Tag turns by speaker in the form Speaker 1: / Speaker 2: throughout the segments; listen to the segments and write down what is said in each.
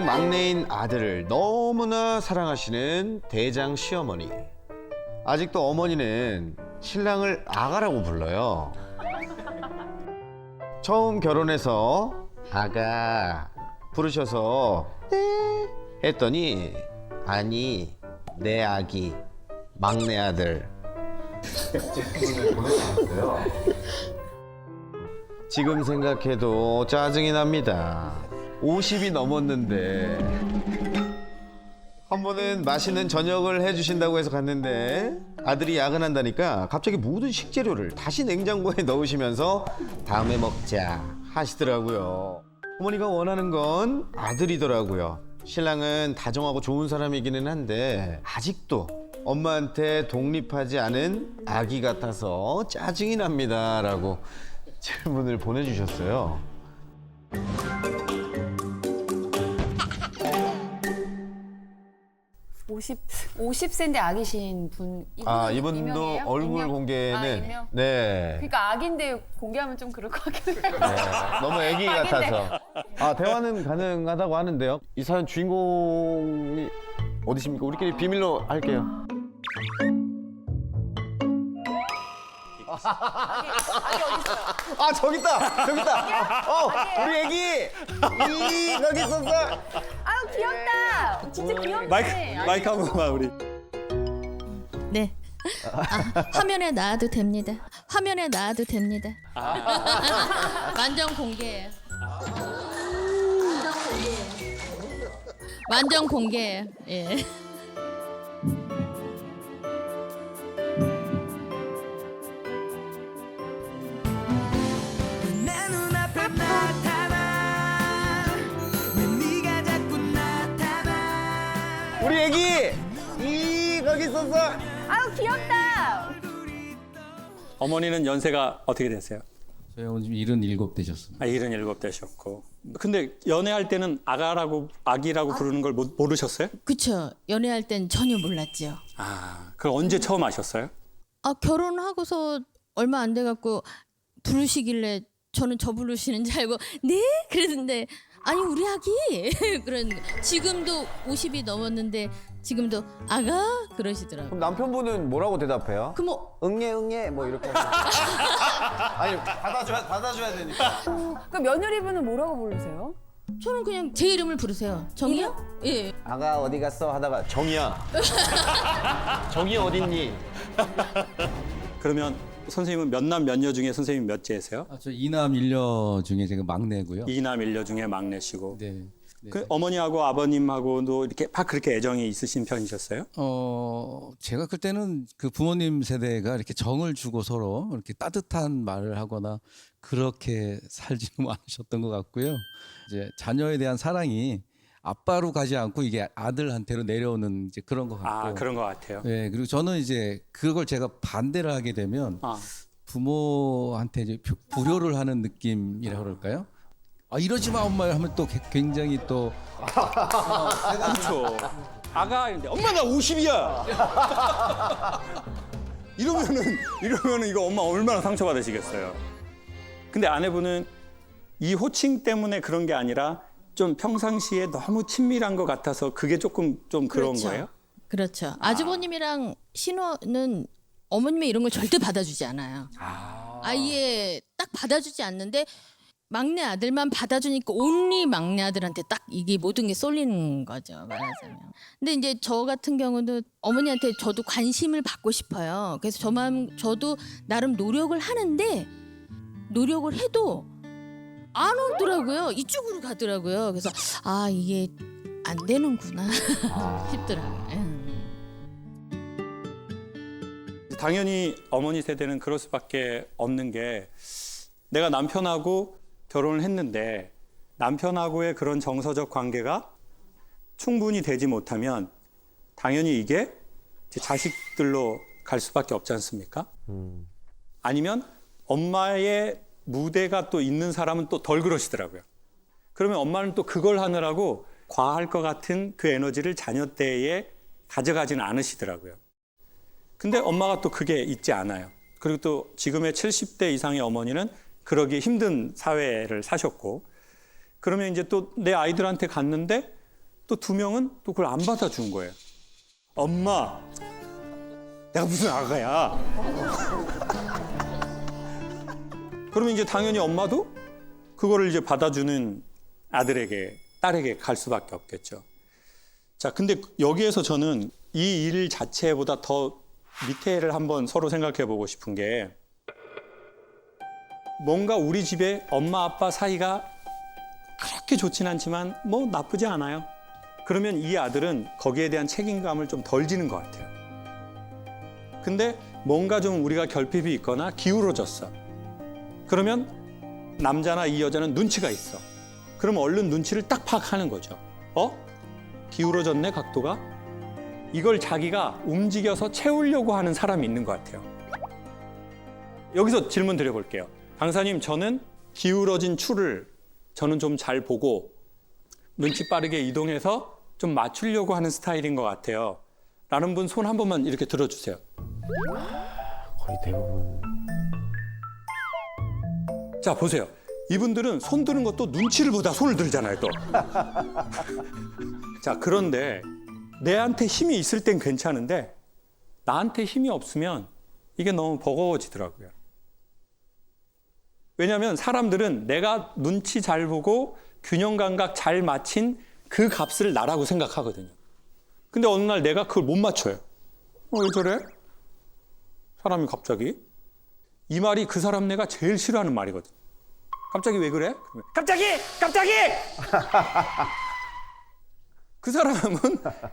Speaker 1: 막내인 아들을 너무나 사랑하시는 대장 시어머니. 아직도 어머니는 신랑을 아가라고 불러요. 처음 결혼해서 아가 부르셔서 네 했더니 아니 내 아기 막내 아들. 지금 생각해도 짜증이 납니다. 50이 넘었는데 한 번은 맛있는 저녁을 해주신다고 해서 갔는데 아들이 야근한다니까 갑자기 모든 식재료를 다시 냉장고에 넣으시면서 다음에 먹자 하시더라고요. 어머니가 원하는 건 아들이더라고요. 신랑은 다정하고 좋은 사람이기는 한데 아직도 엄마한테 독립하지 않은 아기 같아서 짜증이 납니다 라고 질문을 보내주셨어요.
Speaker 2: 오십 세인데 아기신 분.
Speaker 1: 이분도
Speaker 2: 이명이에요?
Speaker 1: 얼굴
Speaker 2: 이명?
Speaker 1: 공개는
Speaker 2: 이명?
Speaker 1: 네.
Speaker 2: 그러니까 아기인데 공개하면 좀 그럴 것 같긴 해요.
Speaker 1: 너무 애기 같아서. 대화는 가능하다고 하는데요. 이 사연 주인공이 어디십니까? 우리끼리 비밀로 할게요.
Speaker 2: 아기 어디 있어요?
Speaker 1: 저기 있다. 우리 애기. 여기 있었어.
Speaker 2: 아유 귀엽다. 진짜 귀엽네.
Speaker 3: 마이크 한 번만 우리.
Speaker 4: 네. 화면에 나와도 됩니다. 화면에 나와도 됩니다. 완전 공개예요. 완전 공개예요. 예.
Speaker 1: 우리 애기. 거기 있었어.
Speaker 2: 아유 귀엽다.
Speaker 3: 어머니는 연세가 어떻게 되세요?
Speaker 5: 저희 어머니 지금 77 되셨습니다.
Speaker 3: 77 되셨고. 근데 연애할 때는 아기라고 부르는 걸 모르셨어요?
Speaker 4: 그쵸. 연애할 땐 전혀 몰랐죠.
Speaker 3: 그걸 언제 처음 아셨어요?
Speaker 4: 결혼하고서 얼마 안 돼갖고 부르시길래 저는 저 부르시는 줄 알고 네? 그랬는데 아니 우리 아기 그런 지금도 50이 넘었는데 지금도 아가 그러시더라고요.
Speaker 1: 그럼 남편분은 뭐라고 대답해요?
Speaker 4: 그럼 뭐
Speaker 1: 응애 뭐 이렇게. 아니 받아줘야 되니까.
Speaker 2: 그럼 며느리분은 뭐라고 부르세요?
Speaker 4: 저는 그냥 제 이름을 부르세요. 정이요? 예.
Speaker 1: 아가 어디 갔어 하다가 정이야. 정이 어딨니?
Speaker 3: 그러면 선생님은 몇 남 몇 녀 중에 선생님 몇째세요?
Speaker 5: 저 이남 일녀 중에 제가 막내고요.
Speaker 3: 이남 일녀 중에 막내시고.
Speaker 5: 네. 네.
Speaker 3: 그 어머니하고 아버님하고도 이렇게 막 그렇게 애정이 있으신 편이셨어요?
Speaker 5: 제가 그때는 그 부모님 세대가 이렇게 정을 주고 서로 이렇게 따뜻한 말을 하거나 그렇게 살지는 않으셨던 것 같고요. 이제 자녀에 대한 사랑이 아빠로 가지 않고 이게 아들한테로 내려오는 이제 그런 것 같고.
Speaker 3: 그런 것 같아요.
Speaker 5: 네, 그리고 저는 이제 그걸 제가 반대를 하게 되면 부모한테 이제 불효를 하는 느낌이라 그럴까요? 이러지 마 엄마 하면 또 굉장히 또
Speaker 3: 그렇죠. 아가 이런데 엄마 나 50이야. 이러면은 이거 엄마 얼마나 상처받으시겠어요. 근데 아내분은 이 호칭 때문에 그런 게 아니라 좀 평상시에 너무 친밀한 것 같아서 그게 조금 좀 그런
Speaker 4: 그렇죠.
Speaker 3: 거예요?
Speaker 4: 그렇죠. 아주버님이랑 신호는 어머님의 이런 걸 절대 받아주지 않아요. 아예 딱 받아주지 않는데 막내 아들만 받아주니까 온리 막내 아들한테 딱 이게 모든 게 쏠리는 거죠, 말하자면. 근데 이제 저 같은 경우도 어머니한테 저도 관심을 받고 싶어요. 그래서 저도 나름 노력을 하는데 노력을 해도 안 오더라고요. 이쪽으로 가더라고요. 그래서 이게 안 되는구나 싶더라고요.
Speaker 3: 당연히 어머니 세대는 그럴 수밖에 없는 게 내가 남편하고 결혼을 했는데 남편하고의 그런 정서적 관계가 충분히 되지 못하면 당연히 이게 자식들로 갈 수밖에 없지 않습니까? 아니면 엄마의 무대가 또 있는 사람은 또 덜 그러시더라고요. 그러면 엄마는 또 그걸 하느라고 과할 것 같은 그 에너지를 자녀 때에 가져가지는 않으시더라고요. 근데 엄마가 또 그게 있지 않아요. 그리고 또 지금의 70대 이상의 어머니는 그러기 힘든 사회를 사셨고, 그러면 이제 또 내 아이들한테 갔는데 또 2명은 또 그걸 안 받아준 거예요. 엄마, 내가 무슨 아가야. 그러면 이제 당연히 엄마도 그거를 이제 받아주는 아들에게, 딸에게 갈 수밖에 없겠죠. 자, 근데 여기에서 저는 이 일 자체보다 더 밑에를 한번 서로 생각해 보고 싶은 게, 뭔가 우리 집에 엄마 아빠 사이가 그렇게 좋진 않지만 뭐 나쁘지 않아요. 그러면 이 아들은 거기에 대한 책임감을 좀 덜 지는 것 같아요. 근데 뭔가 좀 우리가 결핍이 있거나 기울어졌어. 그러면 남자나 이 여자는 눈치가 있어. 그럼 얼른 눈치를 딱 파악하는 거죠. 기울어졌네, 각도가? 이걸 자기가 움직여서 채우려고 하는 사람이 있는 것 같아요. 여기서 질문 드려볼게요. 강사님, 저는 기울어진 추를 저는 좀 잘 보고 눈치 빠르게 이동해서 좀 맞추려고 하는 스타일인 것 같아요. 라는 분 손 한 번만 이렇게 들어주세요.
Speaker 1: 거의 대부분.
Speaker 3: 자, 보세요. 이분들은 손 드는 것도 눈치를 보다 손을 들잖아요, 또. 자, 그런데 내한테 힘이 있을 땐 괜찮은데 나한테 힘이 없으면 이게 너무 버거워지더라고요. 왜냐하면 사람들은 내가 눈치 잘 보고 균형 감각 잘 맞힌 그 값을 나라고 생각하거든요. 근데 어느 날 내가 그걸 못 맞춰요. 왜 저래? 사람이 갑자기. 이 말이 그 사람 내가 제일 싫어하는 말이거든. 갑자기 왜 그래? 갑자기! 갑자기! 그 사람은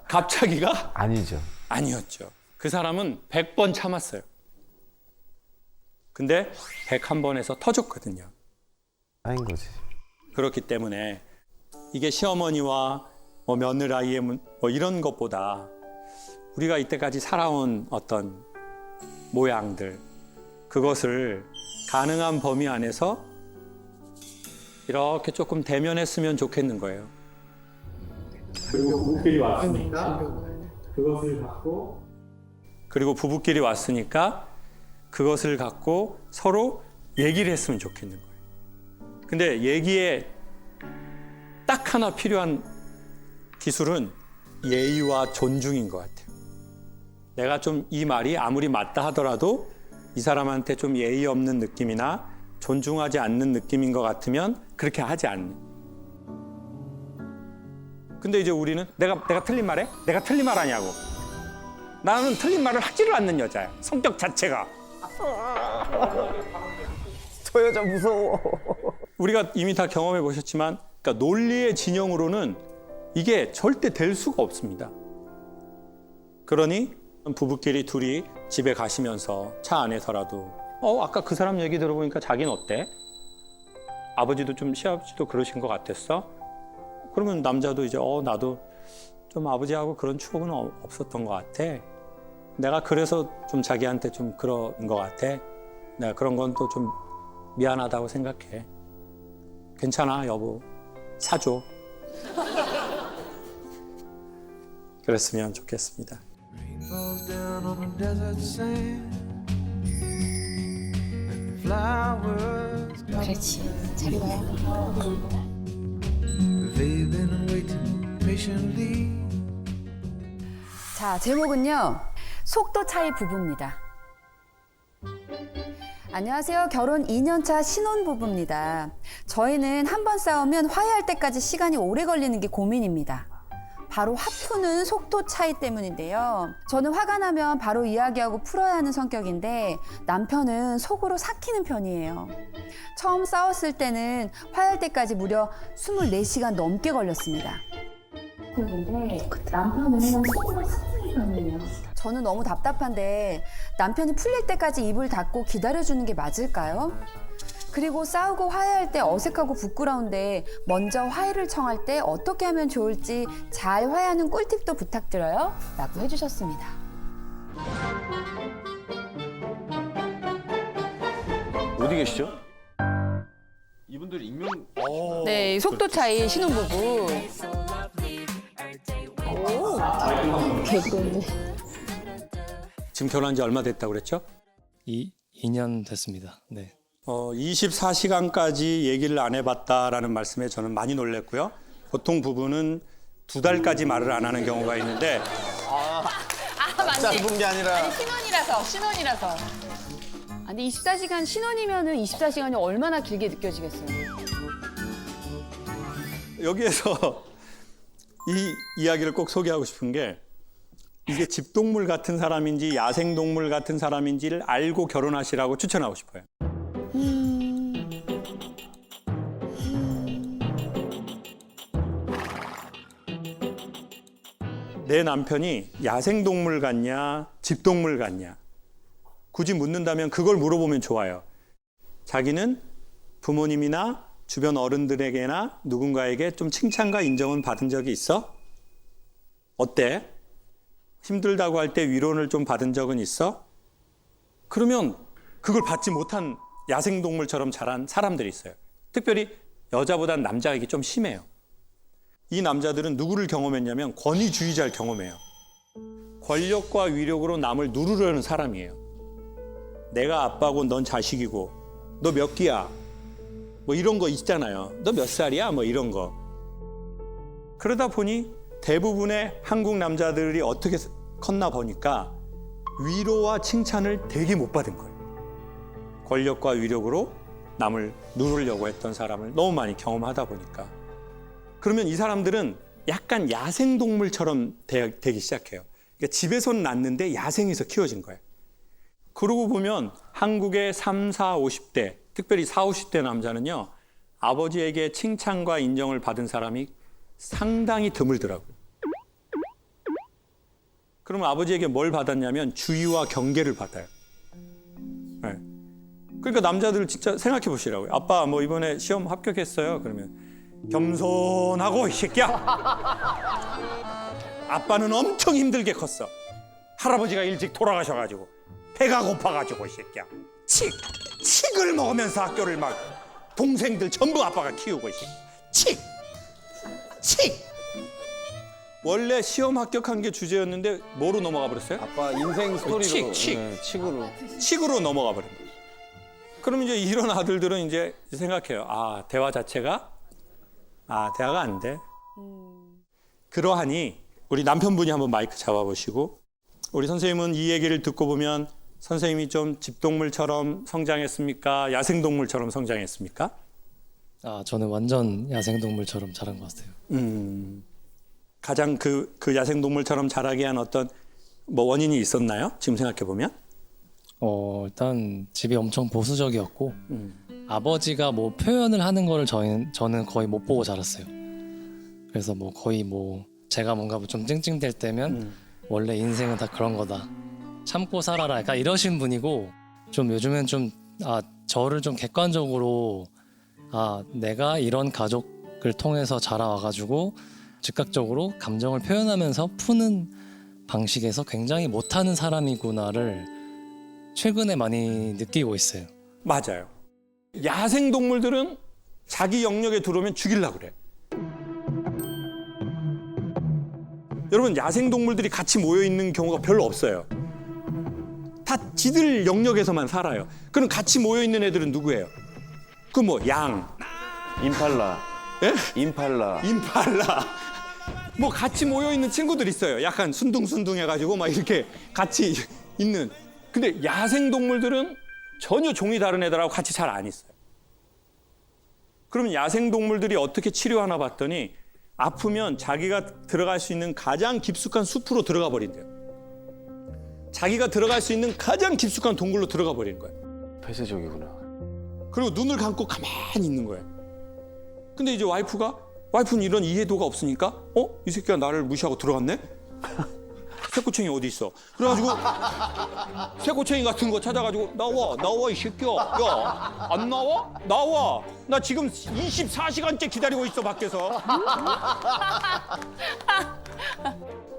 Speaker 3: 갑자기가
Speaker 1: 아니죠.
Speaker 3: 아니었죠. 그 사람은 100번 참았어요. 근데 101번에서 터졌거든요.
Speaker 1: 아닌 거지.
Speaker 3: 그렇기 때문에 이게 시어머니와 뭐 며느라이의 뭐 이런 것보다 우리가 이때까지 살아온 어떤 모양들, 그것을 가능한 범위 안에서 이렇게 조금 대면했으면 좋겠는 거예요. 그리고 부부끼리 왔으니까 그것을 갖고, 그리고 부부끼리 왔으니까 그것을 갖고 서로 얘기를 했으면 좋겠는 거예요. 근데 얘기에 딱 하나 필요한 기술은 예의와 존중인 것 같아요. 내가 좀 이 말이 아무리 맞다 하더라도 이 사람한테 좀 예의 없는 느낌이나 존중하지 않는 느낌인 것 같으면 그렇게 하지 않는. 근데 이제 우리는 내가 틀린 말해? 내가 틀린 말 하냐고. 나는 틀린 말을 하지를 않는 여자야. 성격 자체가.
Speaker 1: 저 여자 무서워.
Speaker 3: 우리가 이미 다 경험해 보셨지만, 그러니까 논리의 진영으로는 이게 절대 될 수가 없습니다. 그러니 부부끼리 둘이 집에 가시면서 차 안에서라도 아까 그 사람 얘기 들어보니까 자기는 어때? 아버지도 좀 시아버지도 그러신 것 같았어? 그러면 남자도 이제 나도 좀 아버지하고 그런 추억은 없었던 것 같아. 내가 그래서 좀 자기한테 좀 그런 것 같아. 내가 그런 건 또 좀 미안하다고 생각해. 괜찮아, 여보. 사줘. 그랬으면 좋겠습니다.
Speaker 6: Rainbows down on the desert sand. And flowers
Speaker 4: 그렇지. 잘 봐.
Speaker 6: they've been waiting patiently.
Speaker 2: 자, 제목은요. 속도 차이 부부입니다. 안녕하세요. 결혼 2년차 신혼부부입니다. 저희는 한 번 싸우면 화해할 때까지 시간이 오래 걸리는 게 고민입니다. 바로 화푸는 속도 차이 때문인데요. 저는 화가 나면 바로 이야기하고 풀어야 하는 성격인데 남편은 속으로 삭히는 편이에요. 처음 싸웠을 때는 화해할 때까지 무려 24시간 넘게 걸렸습니다. 근데 남편은 속으로 삭히는 편이에요. 저는 너무 답답한데 남편이 풀릴 때까지 입을 닫고 기다려주는 게 맞을까요? 그리고 싸우고 화해할 때 어색하고 부끄러운데 먼저 화해를 청할 때 어떻게 하면 좋을지 잘 화해하는 꿀팁도 부탁드려요 라고 해주셨습니다.
Speaker 1: 어디 계시죠? 이분들 익명.
Speaker 2: 네, 속도 차이 신혼부부.
Speaker 3: 지금 결혼한 지 얼마 됐다고 그랬죠?
Speaker 7: 2년 됐습니다. 네.
Speaker 3: 24시간까지 얘기를 안 해봤다라는 말씀에 저는 많이 놀랐고요. 보통 부부는 2달까지 말을 안 하는 경우가 있는데
Speaker 1: 짧은 게 아니라
Speaker 8: 신혼이라서. 아, 근데 24시간 신혼이면은 24시간이 얼마나 길게 느껴지겠어요.
Speaker 3: 여기에서 이 이야기를 꼭 소개하고 싶은 게 이게 집동물 같은 사람인지 야생동물 같은 사람인지를 알고 결혼하시라고 추천하고 싶어요. 내 남편이 야생동물 같냐, 집동물 같냐. 굳이 묻는다면 그걸 물어보면 좋아요. 자기는 부모님이나 주변 어른들에게나 누군가에게 좀 칭찬과 인정은 받은 적이 있어? 어때? 힘들다고 할 때 위로를 좀 받은 적은 있어? 그러면 그걸 받지 못한 야생동물처럼 자란 사람들이 있어요. 특별히 여자보단 남자가 이게 좀 심해요. 이 남자들은 누구를 경험했냐면 권위주의자를 경험해요. 권력과 위력으로 남을 누르려는 사람이에요. 내가 아빠고 넌 자식이고 너 몇 끼야? 뭐 이런 거 있잖아요. 너 몇 살이야? 뭐 이런 거. 그러다 보니 대부분의 한국 남자들이 어떻게 컸나 보니까 위로와 칭찬을 되게 못 받은 거예요. 권력과 위력으로 남을 누르려고 했던 사람을 너무 많이 경험하다 보니까. 그러면 이 사람들은 약간 야생동물처럼 되기 시작해요. 그러니까 집에서는 낳는데 야생에서 키워진 거예요. 그러고 보면 한국의 3, 4, 50대, 특별히 4, 50대 남자는요. 아버지에게 칭찬과 인정을 받은 사람이 상당히 드물더라고요. 그러면 아버지에게 뭘 받았냐면 주의와 경계를 받아요. 네. 그러니까 남자들 진짜 생각해 보시라고요. 아빠 뭐 이번에 시험 합격했어요. 그러면 겸손하고 이 새끼야. 아빠는 엄청 힘들게 컸어. 할아버지가 일찍 돌아가셔가지고 배가 고파가지고 이 새끼야. 칡을 먹으면서 학교를 막 동생들 전부 아빠가 키우고 있어. 칡. 원래 시험 합격한 게 주제였는데 뭐로 넘어가 버렸어요?
Speaker 1: 아빠 인생 스토리로
Speaker 3: 칙.
Speaker 1: 네, 칙으로.
Speaker 3: 칡으로 넘어가 버린 거예요. 그럼 이제 이런 아들들은 이제 생각해요. 아, 대화 자체가 대화가 안 돼. 그러하니 우리 남편분이 한번 마이크 잡아보시고 우리 선생님은 이 얘기를 듣고 보면 선생님이 좀 집동물처럼 성장했습니까? 야생동물처럼 성장했습니까?
Speaker 7: 저는 완전 야생동물처럼 자란 것 같아요.
Speaker 3: 가장 그 야생동물처럼 자라게 한 어떤 뭐 원인이 있었나요? 지금 생각해 보면?
Speaker 7: 일단 집이 엄청 보수적이었고 아버지가 뭐 표현을 하는 거를 저는 거의 못 보고 자랐어요. 그래서 뭐 거의 뭐 제가 뭔가 좀 찡찡댈 때면 원래 인생은 다 그런 거다. 참고 살아라. 약간 이러신 분이고 좀 요즘엔 좀 저를 좀 객관적으로 내가 이런 가족을 통해서 자라와가지고 즉각적으로 감정을 표현하면서 푸는 방식에서 굉장히 못하는 사람이구나를 최근에 많이 느끼고 있어요.
Speaker 3: 맞아요. 야생동물들은 자기 영역에 들어오면 죽이려고 그래. 여러분 야생동물들이 같이 모여있는 경우가 별로 없어요. 다 지들 영역에서만 살아요. 그럼 같이 모여있는 애들은 누구예요? 그 뭐 양,
Speaker 1: 임팔라.
Speaker 3: 예?
Speaker 1: 임팔라.
Speaker 3: 뭐 같이 모여있는 친구들 있어요. 약간 순둥순둥해가지고 막 이렇게 같이 있는. 근데 야생동물들은 전혀 종이 다른 애들하고 같이 잘 안 있어요. 그러면 야생동물들이 어떻게 치료하나 봤더니 아프면 자기가 들어갈 수 있는 가장 깊숙한 숲으로 들어가 버린대요. 자기가 들어갈 수 있는 가장 깊숙한 동굴로 들어가 버리는 거예요.
Speaker 1: 폐쇄적이구나.
Speaker 3: 그리고 눈을 감고 가만히 있는 거예요. 근데 이제 와이프는 이런 이해도가 없으니까 이 새끼가 나를 무시하고 들어갔네? 새꼬챙이 어디 있어? 그래가지고 새꼬챙이 같은 거 찾아가지고 나와 이 새끼야. 야, 안 나와? 나와. 나 지금 24시간째 기다리고 있어 밖에서.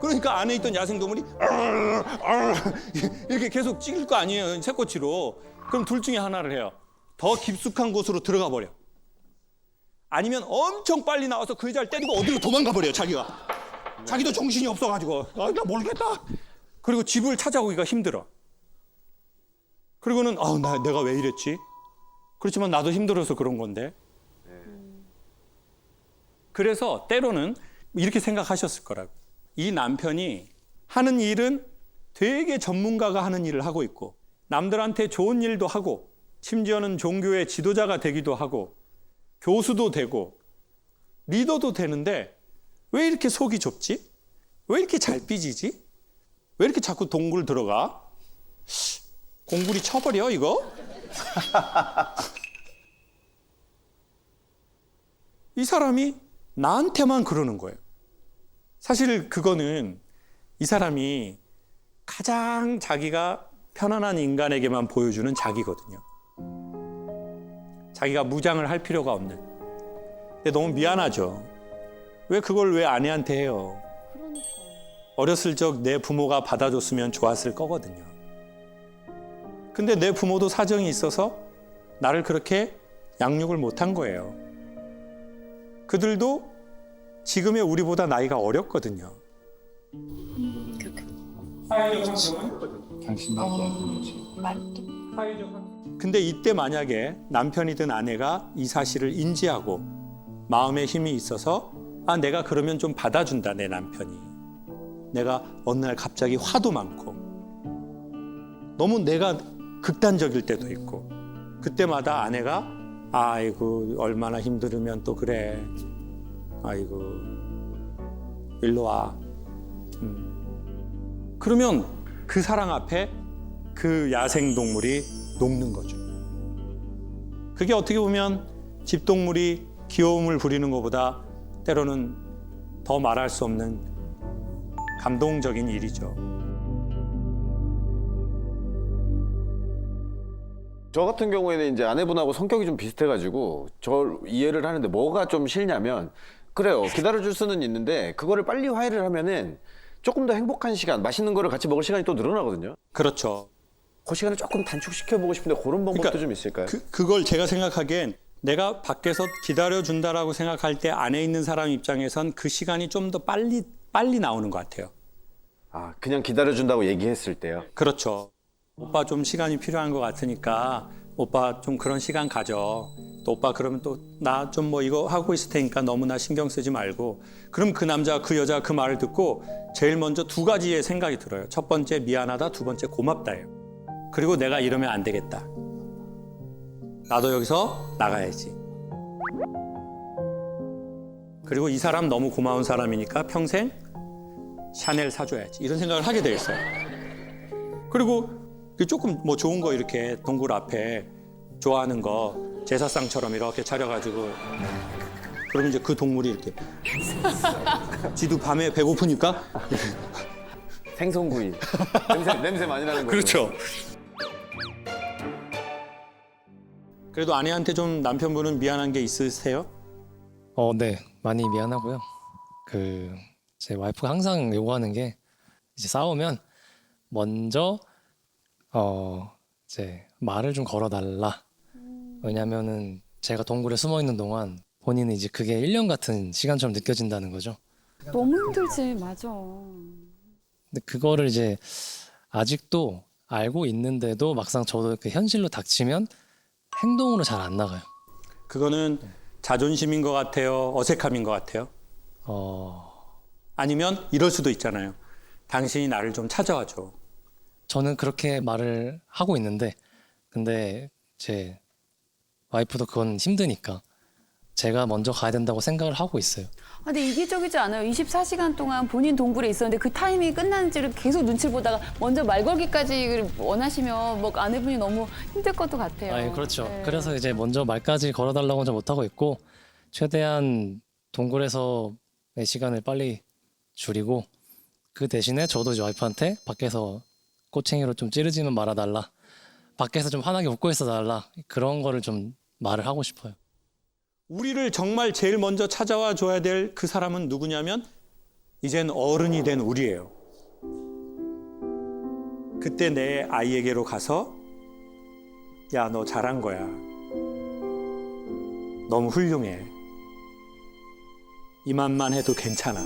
Speaker 3: 그러니까 안에 있던 야생동물이 이렇게 계속 찍을 거 아니에요. 새꼬치로. 그럼 둘 중에 하나를 해요. 더 깊숙한 곳으로 들어가 버려. 아니면 엄청 빨리 나와서 그 여자를 때리고 어디로 도망가 버려요. 자기도 정신이 없어가지고 나 모르겠다. 그리고 집을 찾아오기가 힘들어. 그리고는 내가 왜 이랬지? 그렇지만 나도 힘들어서 그런 건데. 그래서 때로는 이렇게 생각하셨을 거라고. 이 남편이 하는 일은 되게 전문가가 하는 일을 하고 있고 남들한테 좋은 일도 하고 심지어는 종교의 지도자가 되기도 하고 교수도 되고 리더도 되는데 왜 이렇게 속이 좁지? 왜 이렇게 잘 삐지지? 왜 이렇게 자꾸 동굴 들어가? 공구리 쳐버려 이거? 이 사람이 나한테만 그러는 거예요. 사실 그거는 이 사람이 가장 자기가 편안한 인간에게만 보여주는 자기거든요. 자기가 무장을 할 필요가 없는. 근데 너무 미안하죠. 왜 그걸 왜 아내한테 해요? 어렸을 적 내 부모가 받아줬으면 좋았을 거거든요. 근데 내 부모도 사정이 있어서 나를 그렇게 양육을 못한 거예요. 그들도 지금의 우리보다 나이가 어렸거든요. 근데 이때 만약에 남편이든 아내가 이 사실을 인지하고 마음에 힘이 있어서 아, 내가 그러면 좀 받아준다, 내 남편이. 내가 어느 날 갑자기 화도 많고 너무 내가 극단적일 때도 있고 그때마다 아내가 아이고 얼마나 힘들으면 또 그래. 아이고 일로 와. 그러면 그 사랑 앞에 그 야생동물이 녹는 거죠. 그게 어떻게 보면 집동물이 귀여움을 부리는 것보다 때로는 더 말할 수 없는 감동적인 일이죠.
Speaker 1: 저 같은 경우에는 이제 아내분하고 성격이 좀 비슷해가지고 저 이해를 하는데 뭐가 좀 싫냐면 그래요. 기다려줄 수는 있는데 그거를 빨리 화해를 하면은 조금 더 행복한 시간, 맛있는 거를 같이 먹을 시간이 또 늘어나거든요.
Speaker 3: 그렇죠.
Speaker 1: 그 시간을 조금 단축시켜보고 싶은데 그런 방법도 좀 있을까요?
Speaker 3: 그걸 제가 생각하기엔 내가 밖에서 기다려준다라고 생각할 때 안에 있는 사람 입장에선 그 시간이 좀 더 빨리 나오는 것 같아요.
Speaker 1: 아, 그냥 기다려준다고 얘기했을 때요?
Speaker 3: 그렇죠. 오빠 좀 시간이 필요한 것 같으니까 오빠 좀 그런 시간 가져. 또 오빠 그러면 또 나 좀 뭐 이거 하고 있을 테니까 너무나 신경 쓰지 말고. 그럼 그 남자 그 여자 그 말을 듣고 제일 먼저 두 가지의 생각이 들어요. 첫 번째 미안하다, 두 번째 고맙다예요. 그리고 내가 이러면 안 되겠다. 나도 여기서 나가야지. 그리고 이 사람 너무 고마운 사람이니까 평생 샤넬 사줘야지. 이런 생각을 하게 돼 있어요. 그리고 조금 뭐 좋은 거 이렇게 동굴 앞에 좋아하는 거 제사상처럼 이렇게 차려가지고 그러면 이제 그 동물이 이렇게 지도 밤에 배고프니까
Speaker 1: 생선구이. 냄새 많이 나는 거죠.
Speaker 3: 그렇죠. 그래도 아내한테 좀 남편분은 미안한 게 있으세요?
Speaker 7: 네, 많이 미안하고요. 제 와이프가 항상 요구하는 게 이제 싸우면 먼저 이제 말을 좀 걸어달라. 왜냐면은 제가 동굴에 숨어 있는 동안 본인은 이제 그게 1년 같은 시간처럼 느껴진다는 거죠.
Speaker 8: 너무 힘들지, 맞아.
Speaker 7: 근데 그거를 이제 아직도 알고 있는데도 막상 저도 그 현실로 닥치면 행동으로 잘 안 나가요.
Speaker 3: 그거는 자존심인 것 같아요? 어색함인 것 같아요? 아니면 이럴 수도 있잖아요. 당신이 나를 좀 찾아와 줘.
Speaker 7: 저는 그렇게 말을 하고 있는데 근데 제 와이프도 그건 힘드니까 제가 먼저 가야 된다고 생각을 하고 있어요.
Speaker 8: 아, 근데 이기적이지 않아요. 24시간 동안 본인 동굴에 있었는데 그 타이밍이 끝나는지를 계속 눈치를 보다가 먼저 말 걸기까지 원하시면 뭐 아내분이 너무 힘들 것도 같아요.
Speaker 7: 아, 그렇죠.
Speaker 8: 네.
Speaker 7: 그래서 이제 먼저 말까지 걸어달라고는 좀 못하고 있고 최대한 동굴에서의 시간을 빨리 줄이고 그 대신에 저도 이제 와이프한테 밖에서 꼬챙이로 좀 찌르지는 말아달라. 밖에서 좀 환하게 웃고 있어달라. 그런 거를 좀 말을 하고 싶어요.
Speaker 3: 우리를 정말 제일 먼저 찾아와 줘야 될 그 사람은 누구냐면 이젠 어른이 된 우리예요. 그때 내 아이에게로 가서 야, 너 잘한 거야. 너무 훌륭해. 이만만 해도 괜찮아.